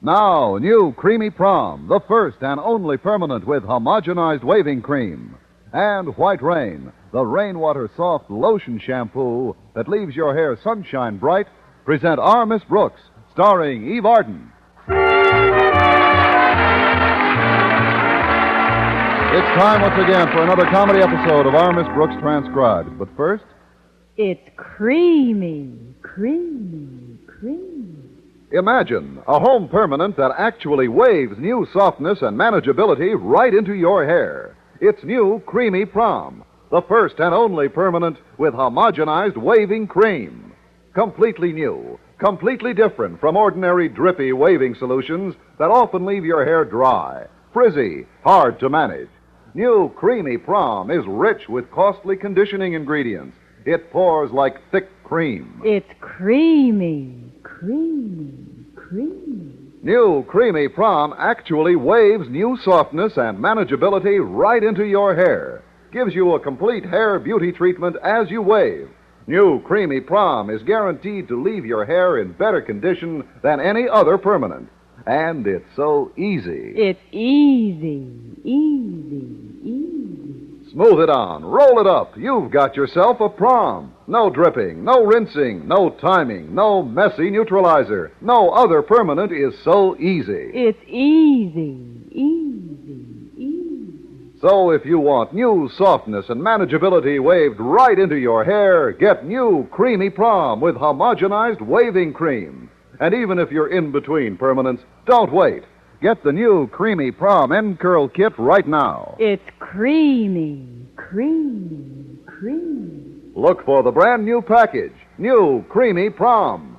Now, new Creamy Prom, the first and only permanent with homogenized waving cream. And White Rain, the rainwater soft lotion shampoo that leaves your hair sunshine bright, present Our Miss Brooks, starring Eve Arden. It's time once again for another comedy episode of Our Miss Brooks Transcribed. But first... It's creamy, creamy, creamy. Imagine a home permanent that actually waves new softness and manageability right into your hair. It's new Creamy Prom, the first and only permanent with homogenized waving cream. Completely new, completely different from ordinary drippy waving solutions that often leave your hair dry, frizzy, hard to manage. New Creamy Prom is rich with costly conditioning ingredients. It pours like thick cream. It's creamy, creamy, creamy. New Creamy Prom actually waves new softness and manageability right into your hair. Gives you a complete hair beauty treatment as you wave. New Creamy Prom is guaranteed to leave your hair in better condition than any other permanent. And it's so easy. It's easy, easy, easy. Smooth it on, roll it up. You've got yourself a prom. No dripping, no rinsing, no timing, no messy neutralizer. No other permanent is so easy. It's easy, easy, easy. So if you want new softness and manageability waved right into your hair, get new Creamy Prom with homogenized waving cream. And even if you're in between permanents, don't wait. Get the new Creamy Prom End Curl Kit right now. It's creamy, creamy, creamy. Look for the brand new package, new Creamy Prom.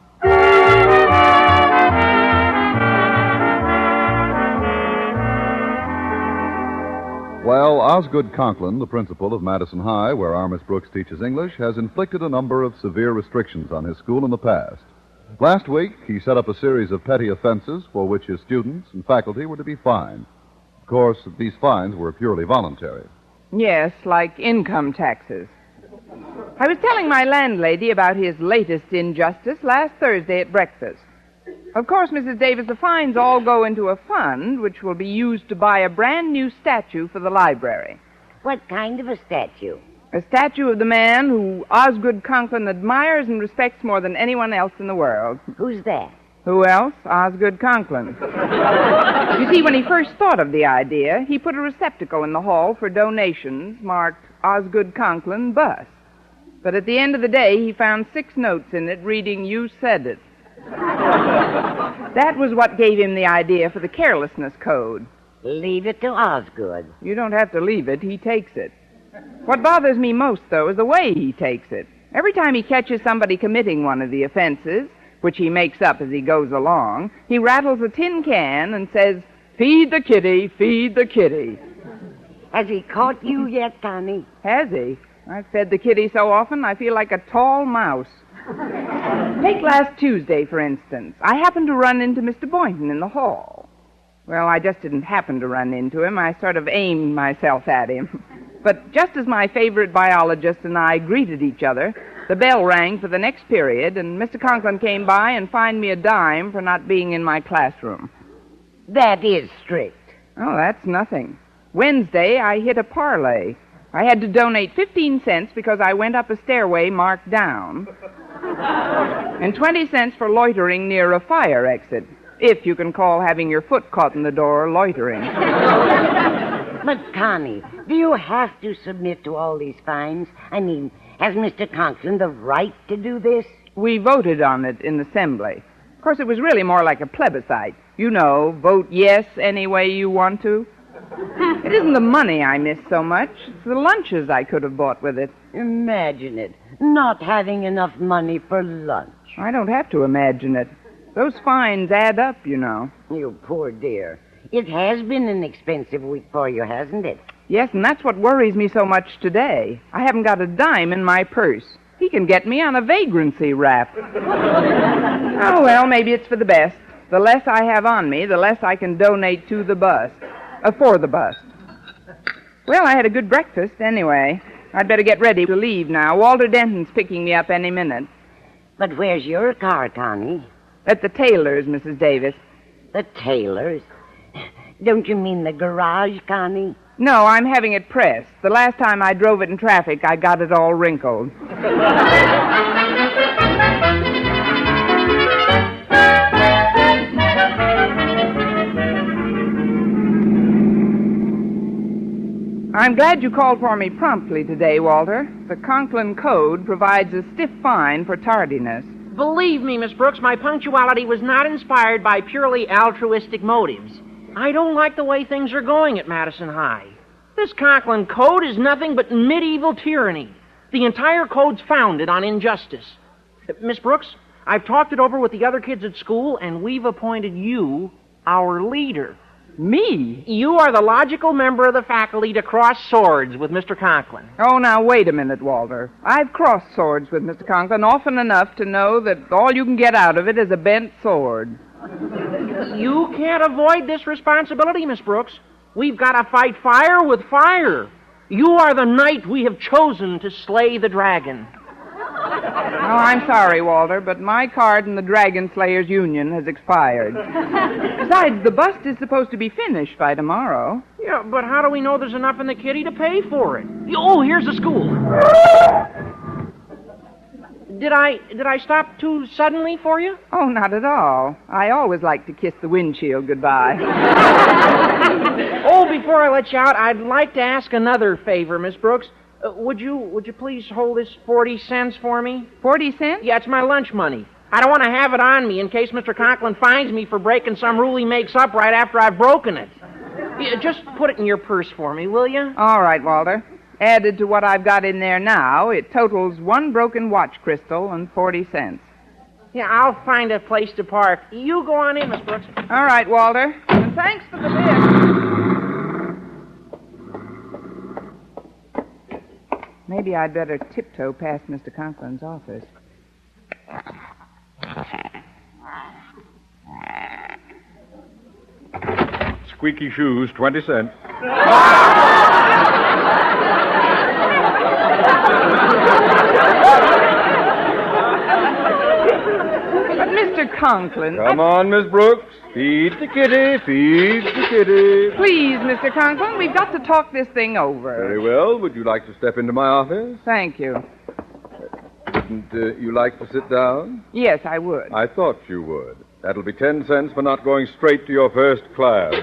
Well, Osgood Conklin, the principal of Madison High, where Our Miss Brooks teaches English, has inflicted a number of severe restrictions on his school in the past. Last week, he set up a series of petty offenses for which his students and faculty were to be fined. Of course, these fines were purely voluntary. Yes, like income taxes. I was telling my landlady about his latest injustice last Thursday at breakfast. Of course, Mrs. Davis, the fines all go into a fund which will be used to buy a brand new statue for the library. What kind of a statue? A statue of the man who Osgood Conklin admires and respects more than anyone else in the world. Who's that? Who else? Osgood Conklin. You see, when he first thought of the idea, he put a receptacle in the hall for donations marked Osgood Conklin Bus. But at the end of the day, he found 6 notes in it reading, "You said it." That was what gave him the idea for the carelessness code. Leave it to Osgood. You don't have to leave it. He takes it. What bothers me most, though, is the way he takes it. Every time he catches somebody committing one of the offenses, which he makes up as he goes along, he rattles a tin can and says, "Feed the kitty, feed the kitty." Has he caught you yet, Connie? Has he? I've fed the kitty so often I feel like a tall mouse. Take last Tuesday, for instance. I happened to run into Mr. Boynton in the hall. Well, I just didn't happen to run into him. I sort of aimed myself at him. But just as my favorite biologist and I greeted each other, the bell rang for the next period, and Mr. Conklin came by and fined me a dime for not being in my classroom. That is strict. Oh, that's nothing. Wednesday, I hit a parlay. I had to donate 15 cents because I went up a stairway marked down, and 20 cents for loitering near a fire exit, if you can call having your foot caught in the door loitering. But, Connie, do you have to submit to all these fines? I mean, has Mr. Conklin the right to do this? We voted on it in Assembly. Of course, it was really more like a plebiscite. You know, vote yes any way you want to. It isn't the money I miss so much. It's the lunches I could have bought with it. Imagine it, not having enough money for lunch. I don't have to imagine it. Those fines add up, you know. You poor dear. It has been an expensive week for you, hasn't it? Yes, and that's what worries me so much today. I haven't got a dime in my purse. He can get me on a vagrancy rap. Oh, well, maybe it's for the best. The less I have on me, the less I can donate to the bust. For the bust. Well, I had a good breakfast anyway. I'd better get ready to leave now. Walter Denton's picking me up any minute. But where's your car, Connie? At the tailor's, Mrs. Davis. The tailor's? Don't you mean the garage, Connie? No, I'm having it pressed. The last time I drove it in traffic, I got it all wrinkled. I'm glad you called for me promptly today, Walter. The Conklin Code provides a stiff fine for tardiness. Believe me, Miss Brooks, my punctuality was not inspired by purely altruistic motives. I don't like the way things are going at Madison High. This Conklin Code is nothing but medieval tyranny. The entire code's founded on injustice. Miss Brooks, I've talked it over with the other kids at school, and we've appointed you our leader. Me? You are the logical member of the faculty to cross swords with Mr. Conklin. Oh, now, wait a minute, Walter. I've crossed swords with Mr. Conklin often enough to know that all you can get out of it is a bent sword. You can't avoid this responsibility, Miss Brooks. We've got to fight fire with fire. You are the knight we have chosen to slay the dragon. Oh, I'm sorry, Walter, but my card in the Dragon Slayers Union has expired. Besides, the bust is supposed to be finished by tomorrow. Yeah, but how do we know there's enough in the kitty to pay for it? Oh, here's the school. Did I stop too suddenly for you? Oh, not at all. I always like to kiss the windshield goodbye. Oh, before I let you out, I'd like to ask another favor, Miss Brooks. Would you please hold this 40 cents for me? 40 cents? Yeah, it's my lunch money. I don't want to have it on me in case Mr. Conklin finds me for breaking some rule he makes up right after I've broken it. Yeah, just put it in your purse for me, will you? All right, Walter. Added to what I've got in there now, it totals one broken watch crystal and 40 cents. Yeah, I'll find a place to park. You go on in, Miss Brooks. All right, Walter. And thanks for the lift. Maybe I'd better tiptoe past Mr. Conklin's office. Squeaky shoes, 20 cents. But Mr. Conklin... Come on, Miss Brooks. Feed the kitty, feed the kitty. Please, Mr. Conklin, we've got to talk this thing over. Very well. Would you like to step into my office? Thank you. Wouldn't you like to sit down? Yes, I would. I thought you would. That'll be 10 cents for not going straight to your first class.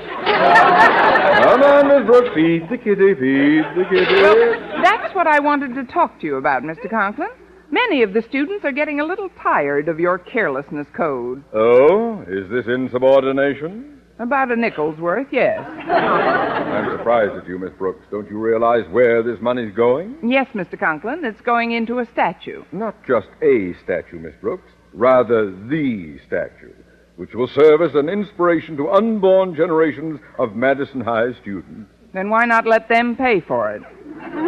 Come on, Miss Brooks. Feed the kitty, feed the kitty. Well, that's what I wanted to talk to you about, Mr. Conklin. Many of the students are getting a little tired of your carelessness code. Oh? Is this insubordination? About a nickel's worth, yes. I'm surprised at you, Miss Brooks. Don't you realize where this money's going? Yes, Mr. Conklin, it's going into a statue. Not just a statue, Miss Brooks. Rather, the statue, which will serve as an inspiration to unborn generations of Madison High students. Then why not let them pay for it?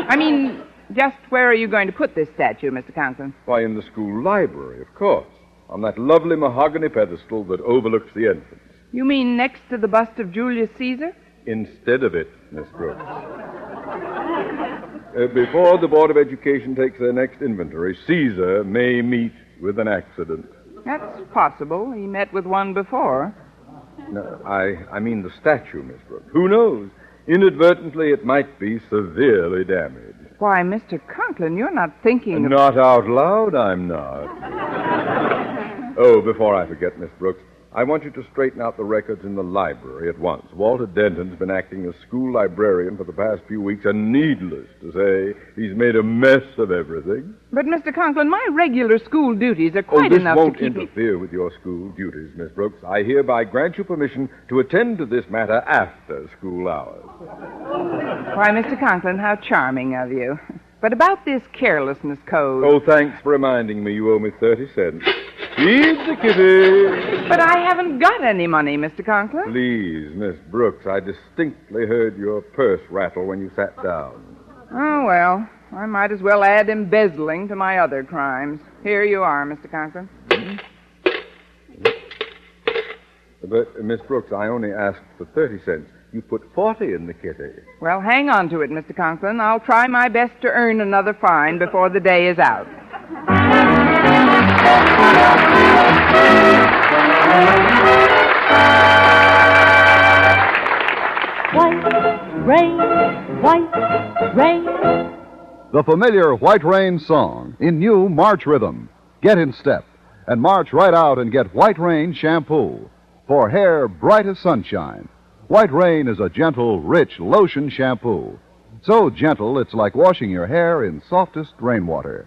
I mean, just where are you going to put this statue, Mr. Conklin? Why, in the school library, of course. On that lovely mahogany pedestal that overlooks the entrance. You mean next to the bust of Julius Caesar? Instead of it, Miss Brooks. Before the Board of Education takes their next inventory, Caesar may meet with an accident. That's possible. He met with one before. No, I mean the statue, Miss Brooks. Who knows? Inadvertently, it might be severely damaged. Why, Mr. Conklin, you're not thinking of... Not out loud, I'm not. Oh, before I forget, Miss Brooks, I want you to straighten out the records in the library at once. Walter Denton's been acting as school librarian for the past few weeks, and needless to say, he's made a mess of everything. But, Mr. Conklin, my regular school duties are quite enough to keep This won't interfere with your school duties, Miss Brooks. I hereby grant you permission to attend to this matter after school hours. Why, Mr. Conklin, how charming of you. But about this carelessness code... Oh, thanks for reminding me you owe me 30 cents. Feed the kitty. But I haven't got any money, Mr. Conklin. Please, Miss Brooks, I distinctly heard your purse rattle when you sat down. Oh, well, I might as well add embezzling to my other crimes. Here you are, Mr. Conklin. But, Miss Brooks, I only asked for 30 cents. You put 40 in the kitty. Well, hang on to it, Mr. Conklin. I'll try my best to earn another fine before the day is out. rain, white rain. The familiar White Rain song in new March rhythm. Get in step and march right out and get White Rain shampoo for hair bright as sunshine. White Rain is a gentle, rich lotion shampoo. So gentle it's like washing your hair in softest rainwater.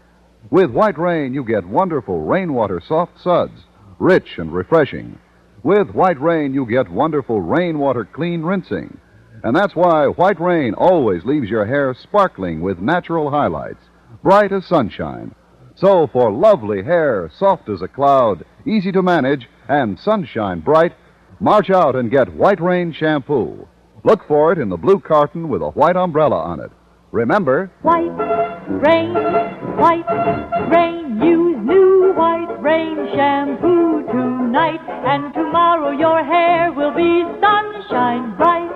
With White Rain, you get wonderful rainwater soft suds, rich and refreshing. With White Rain, you get wonderful rainwater clean rinsing. And that's why White Rain always leaves your hair sparkling with natural highlights, bright as sunshine. So for lovely hair, soft as a cloud, easy to manage, and sunshine bright, march out and get White Rain shampoo. Look for it in the blue carton with a white umbrella on it. Remember, White rain, use new White Rain shampoo tonight, and tomorrow your hair will be sunshine bright.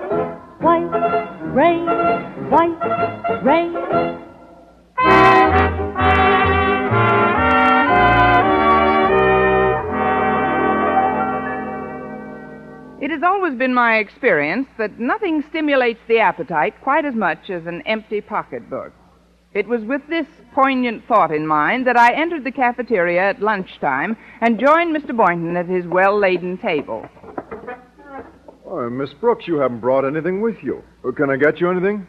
White rain, white rain. It has always been my experience that nothing stimulates the appetite quite as much as an empty pocketbook. It was with this poignant thought in mind that I entered the cafeteria at lunchtime and joined Mr. Boynton at his well-laden table. Oh, Miss Brooks, you haven't brought anything with you. Can I get you anything?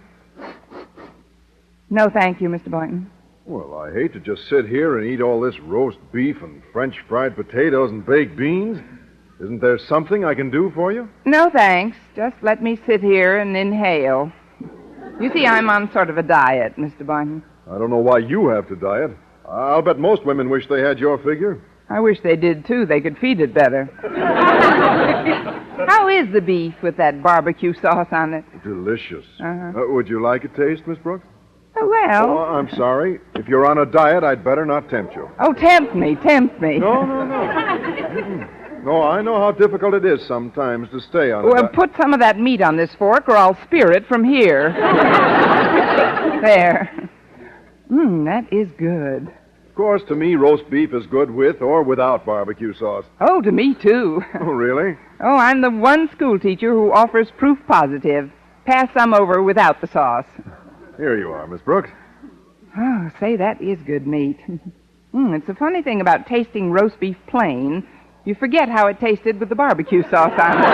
No, thank you, Mr. Boynton. Well, I hate to just sit here and eat all this roast beef and French fried potatoes and baked beans. Isn't there something I can do for you? No, thanks. Just let me sit here and inhale. You see, I'm on sort of a diet, Mr. Boynton. I don't know why you have to diet. I'll bet most women wish they had your figure. I wish they did, too. They could feed it better. How is the beef with that barbecue sauce on it? Delicious. Uh-huh. Would you like a taste, Miss Brooks? Oh, well. Oh, I'm sorry. If you're on a diet, I'd better not tempt you. Oh, tempt me, tempt me. No. No, I know how difficult it is sometimes to stay on a Well, diet. put some of that meat on this fork, or I'll spear it from here. There. That is good. Of course, to me, roast beef is good with or without barbecue sauce. Oh, to me, too. Oh, really? Oh, I'm the one school teacher who offers proof positive. Pass some over without the sauce. Here you are, Miss Brooks. Oh, say, that is good meat. It's a funny thing about tasting roast beef plain. You forget how it tasted with the barbecue sauce on it.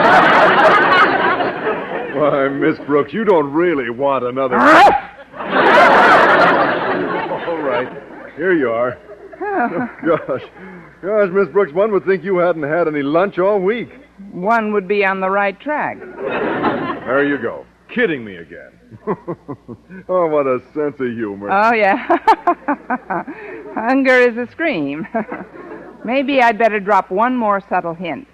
Why, Miss Brooks, you don't really want another... All right. Here you are. Oh. Gosh, Miss Brooks, one would think you hadn't had any lunch all week. One would be on the right track. There you go. Kidding me again. Oh, what a sense of humor. Oh, yeah. Hunger is a scream. Maybe I'd better drop one more subtle hint.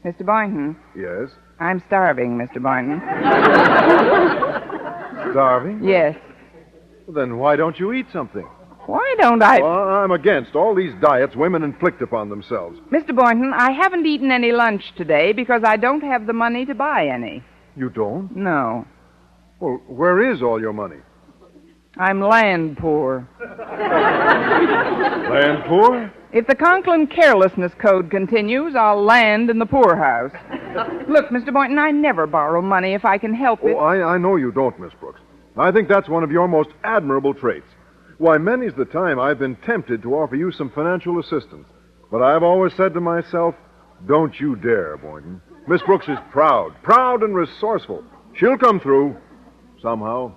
Mr. Boynton. Yes? I'm starving, Mr. Boynton. Starving? Yes. Then why don't you eat something? Why don't I... Well, I'm against all these diets women inflict upon themselves. Mr. Boynton, I haven't eaten any lunch today because I don't have the money to buy any. You don't? No. Well, where is all your money? I'm land poor. Land poor? If the Conklin carelessness code continues, I'll land in the poorhouse. Look, Mr. Boynton, I never borrow money if I can help it. Oh, I know you don't, Miss Brooks. I think that's one of your most admirable traits. Why, many's the time I've been tempted to offer you some financial assistance. But I've always said to myself, don't you dare, Boynton. Miss Brooks is proud and resourceful. She'll come through, somehow.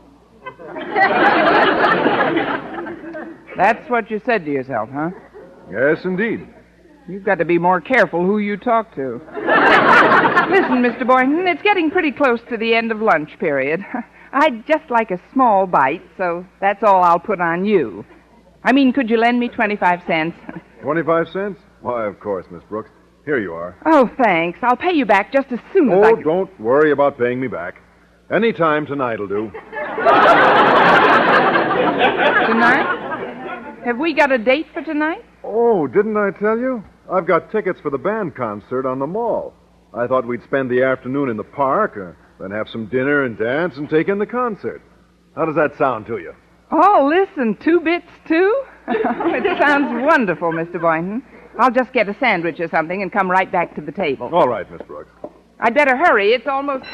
That's what you said to yourself, huh? Yes, indeed. You've got to be more careful who you talk to. Listen, Mr. Boynton, it's getting pretty close to the end of lunch period. I'd just like a small bite, so that's all I'll put on you. I mean, could you lend me 25 cents? 25 cents? Why, of course, Miss Brooks. Here you are. Oh, thanks. I'll pay you back just as soon as I... Oh, don't worry about paying me back. Any time tonight'll do. Tonight? Have we got a date for tonight? Oh, didn't I tell you? I've got tickets for the band concert on the mall. I thought we'd spend the afternoon in the park, then have some dinner and dance and take in the concert. How does that sound to you? Oh, listen, 2 bits, too? It sounds wonderful, Mr. Boynton. I'll just get a sandwich or something and come right back to the table. All right, Miss Brooks. I'd better hurry. It's almost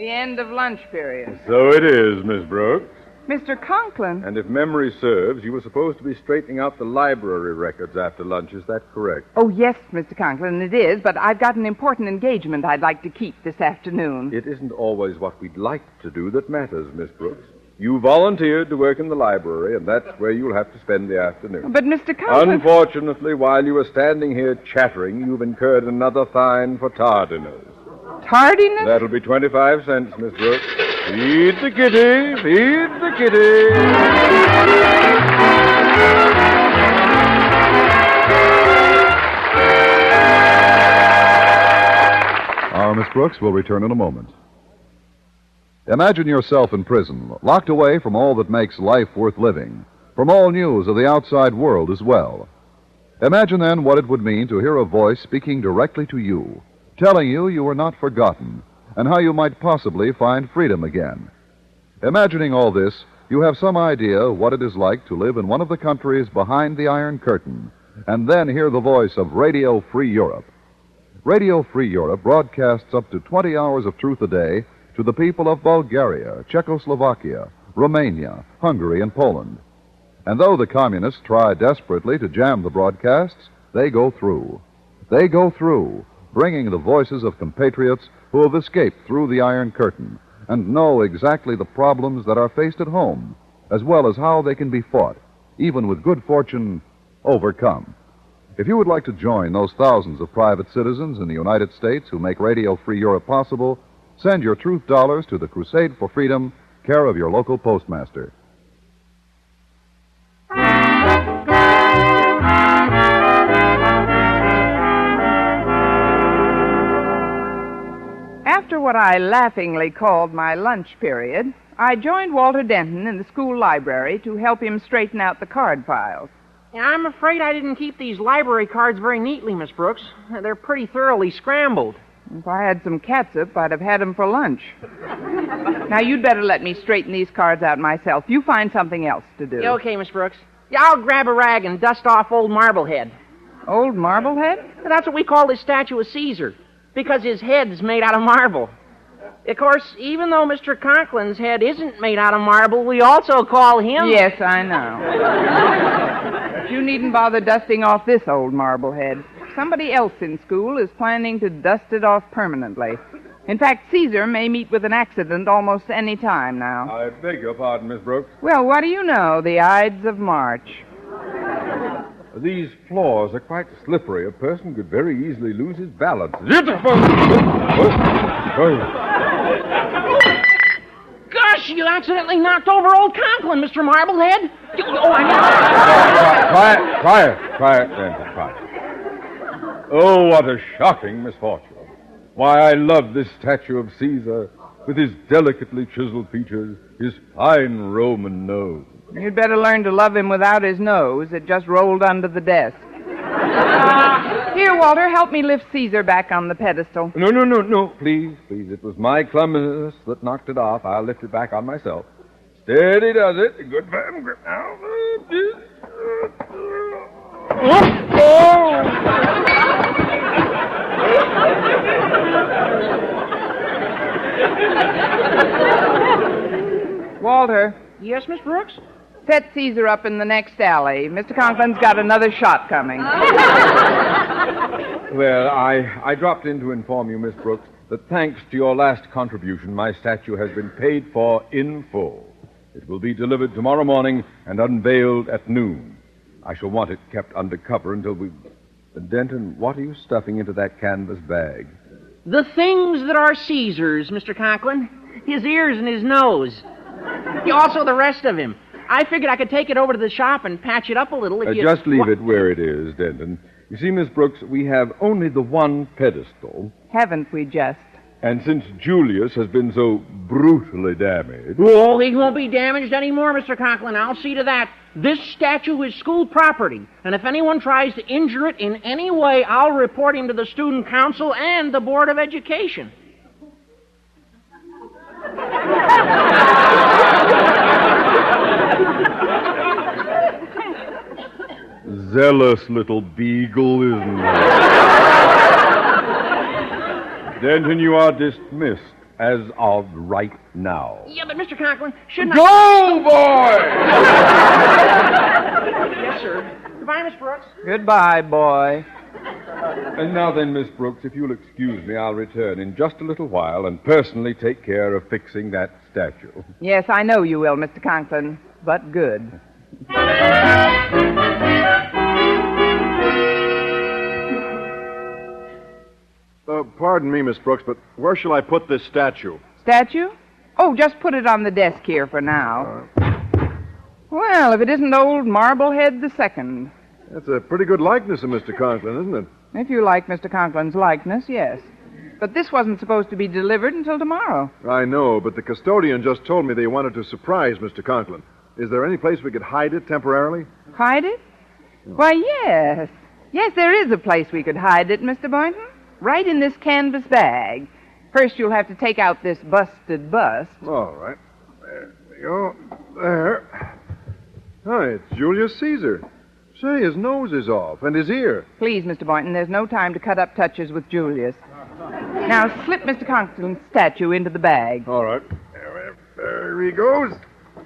The end of lunch period. So it is, Miss Brooks. Mr. Conklin. And if memory serves, you were supposed to be straightening out the library records after lunch. Is that correct? Oh, yes, Mr. Conklin, it is, but I've got an important engagement I'd like to keep this afternoon. It isn't always what we'd like to do that matters, Miss Brooks. You volunteered to work in the library, and that's where you'll have to spend the afternoon. But, Mr. Conklin... Unfortunately, while you were standing here chattering, you've incurred another fine for tardiness. Tardiness? That'll be 25 cents, Miss Brooks. Feed the kitty, feed the kitty. Our Miss Brooks will return in a moment. Imagine yourself in prison, locked away from all that makes life worth living, from all news of the outside world as well. Imagine then what it would mean to hear a voice speaking directly to you, telling you you were not forgotten, and how you might possibly find freedom again. Imagining all this, you have some idea what it is like to live in one of the countries behind the Iron Curtain, and then hear the voice of Radio Free Europe. Radio Free Europe broadcasts up to 20 hours of truth a day to the people of Bulgaria, Czechoslovakia, Romania, Hungary, and Poland. And though the communists try desperately to jam the broadcasts, they go through. They go through, bringing the voices of compatriots who have escaped through the Iron Curtain and know exactly the problems that are faced at home, as well as how they can be fought, even with good fortune, overcome. If you would like to join those thousands of private citizens in the United States who make Radio Free Europe possible, send your truth dollars to the Crusade for Freedom, care of your local postmaster. After what I laughingly called my lunch period, I joined Walter Denton in the school library to help him straighten out the card files. I'm afraid I didn't keep these library cards very neatly, Miss Brooks. They're pretty thoroughly scrambled. If I had some catsup, I'd have had them for lunch. Now, you'd better let me straighten these cards out myself. You find something else to do. Yeah, okay, Miss Brooks. Yeah, I'll grab a rag and dust off old Marblehead. Old Marblehead? That's what we call this statue of Caesar, because his head's made out of marble. Of course, even though Mr. Conklin's head isn't made out of marble, we also call him... Yes, I know. But you needn't bother dusting off this old Marblehead. Somebody else in school is planning to dust it off permanently. In fact, Caesar may meet with an accident almost any time now. I beg your pardon, Miss Brooks. Well, what do you know? The Ides of March. These floors are quite slippery. A person could very easily lose his balance. Gosh, you accidentally knocked over old Conklin, Mr. Marblehead. Quiet, Denton, quiet. Oh, what a shocking misfortune. Why, I love this statue of Caesar, with his delicately chiseled features, his fine Roman nose. You'd better learn to love him without his nose. It just rolled under the desk. Here, Walter, help me lift Caesar back on the pedestal. No, please. It was my clumsiness that knocked it off. I'll lift it back on myself. Steady does it. Good firm grip now. Walter. Yes, Miss Brooks? Set Caesar up in the next alley. Mr. Conklin's got another shot coming. Well, I dropped in to inform you, Miss Brooks, that thanks to your last contribution, my statue has been paid for in full. It will be delivered tomorrow morning and unveiled at noon. I shall want it kept under cover until we... Denton, what are you stuffing into that canvas bag? The things that are Caesar's, Mr. Conklin. His ears and his nose. Also the rest of him. I figured I could take it over to the shop and patch it up a little if you... Just leave it where it is, Denton. You see, Miss Brooks, we have only the one pedestal. Haven't we just? And since Julius has been so brutally damaged... Oh, he won't be damaged anymore, Mr. Conklin. I'll see to that. This statue is school property, and if anyone tries to injure it in any way, I'll report him to the student council and the Board of Education. Zealous little beagle, isn't it? Denton, you are dismissed as of right now. Yeah, but Mr. Conklin, shouldn't Go, boy! Yes, sir. Goodbye, Miss Brooks. Goodbye, boy. And now then, Miss Brooks, if you'll excuse me, I'll return in just a little while and personally take care of fixing that statue. Yes, I know you will, Mr. Conklin, but good. Pardon me, Miss Brooks, but where shall I put this statue? Statue? Oh, just put it on the desk here for now. Well, if it isn't old Marblehead II. That's a pretty good likeness of Mr. Conklin, isn't it? If you like Mr. Conklin's likeness, yes. But this wasn't supposed to be delivered until tomorrow. I know, but the custodian just told me they wanted to surprise Mr. Conklin. Is there any place we could hide it temporarily? Hide it? Why, yes. Yes, there is a place we could hide it, Mr. Boynton. Right in this canvas bag. First, you'll have to take out this busted bust. All right. There we go. There. Hi, it's Julius Caesar. Say, his nose is off, and his ear. Please, Mr. Boynton, there's no time to cut up touches with Julius. Now, slip Mr. Conklin's statue into the bag. All right. There he goes.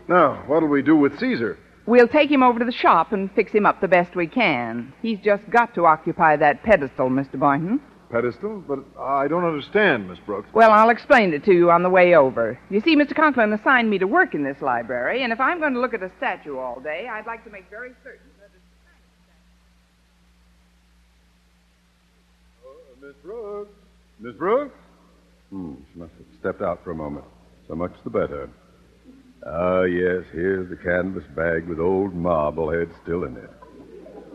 Now, what'll we do with Caesar? We'll take him over to the shop and fix him up the best we can. He's just got to occupy that pedestal, Mr. Boynton. Pedestal? But I don't understand, Miss Brooks. Well, I'll explain it to you on the way over. You see, Mr. Conklin assigned me to work in this library, and if I'm going to look at a statue all day, I'd like to make very certain that it's the kind of statue. Miss Brooks? Miss Brooks? She must have stepped out for a moment. So much the better. Ah, yes, here's the canvas bag with old Marblehead still in it.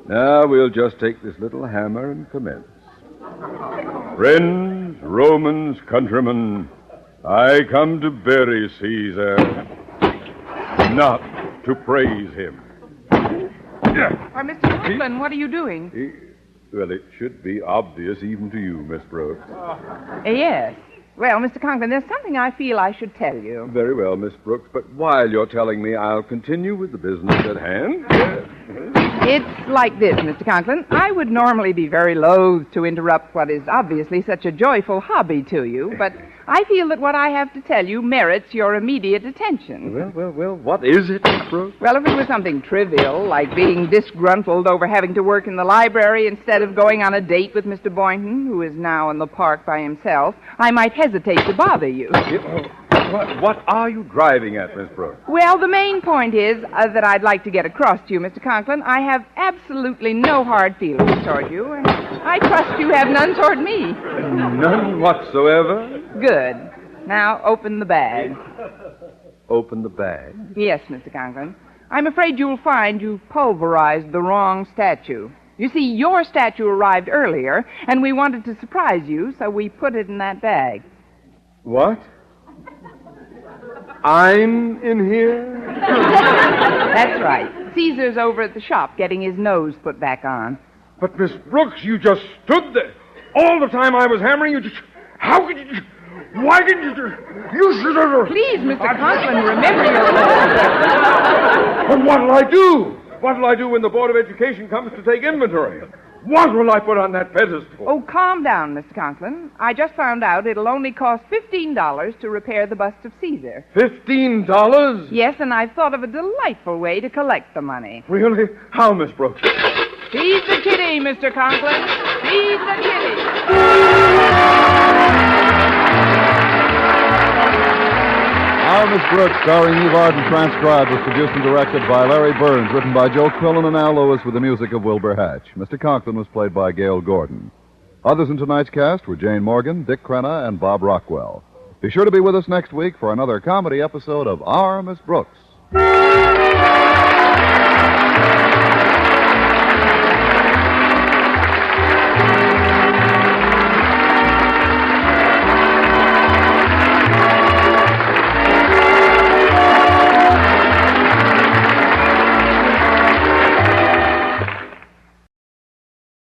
Now we'll just take this little hammer and commence. Friends, Romans, countrymen, I come to bury Caesar, not to praise him. Why, Mr. Conklin, what are you doing? Well, it should be obvious even to you, Miss Brooks. Yes. Well, Mr. Conklin, there's something I feel I should tell you. Very well, Miss Brooks, but while you're telling me, I'll continue with the business at hand. It's like this, Mr. Conklin. I would normally be very loath to interrupt what is obviously such a joyful hobby to you, but I feel that what I have to tell you merits your immediate attention. Well, what is it, Miss Brooks? Well, if it was something trivial, like being disgruntled over having to work in the library instead of going on a date with Mr. Boynton, who is now in the park by himself, I might hesitate to bother you. What are you driving at, Miss Brooks? Well, the main point is that I'd like to get across to you, Mr. Conklin. I have absolutely no hard feelings toward you, and I trust you have none toward me. None whatsoever? Good. Now, open the bag. Open the bag? Yes, Mr. Conklin. I'm afraid you'll find you've pulverized the wrong statue. You see, your statue arrived earlier, and we wanted to surprise you, so we put it in that bag. What? I'm in here? That's right. Caesar's over at the shop getting his nose put back on. But, Miss Brooks, you just stood there. All the time I was hammering, you just... How could you... Why didn't you... You should have... Please, Mr. Conklin, remember your role. But what'll I do? What'll I do when the Board of Education comes to take inventory? What will I put on that pedestal? Oh, calm down, Mr. Conklin. I just found out it'll only cost $15 to repair the bust of Caesar. $15? Yes, and I've thought of a delightful way to collect the money. Really? How, Miss Brooks? Feed the kitty, Mr. Conklin. Feed the kitty. Our Miss Brooks, starring Eve Arden, transcribed, was produced and directed by Larry Burns, written by Joe Quillen and Al Lewis with the music of Wilbur Hatch. Mr. Conklin was played by Gail Gordon. Others in tonight's cast were Jane Morgan, Dick Crenna, and Bob Rockwell. Be sure to be with us next week for another comedy episode of Our Miss Brooks.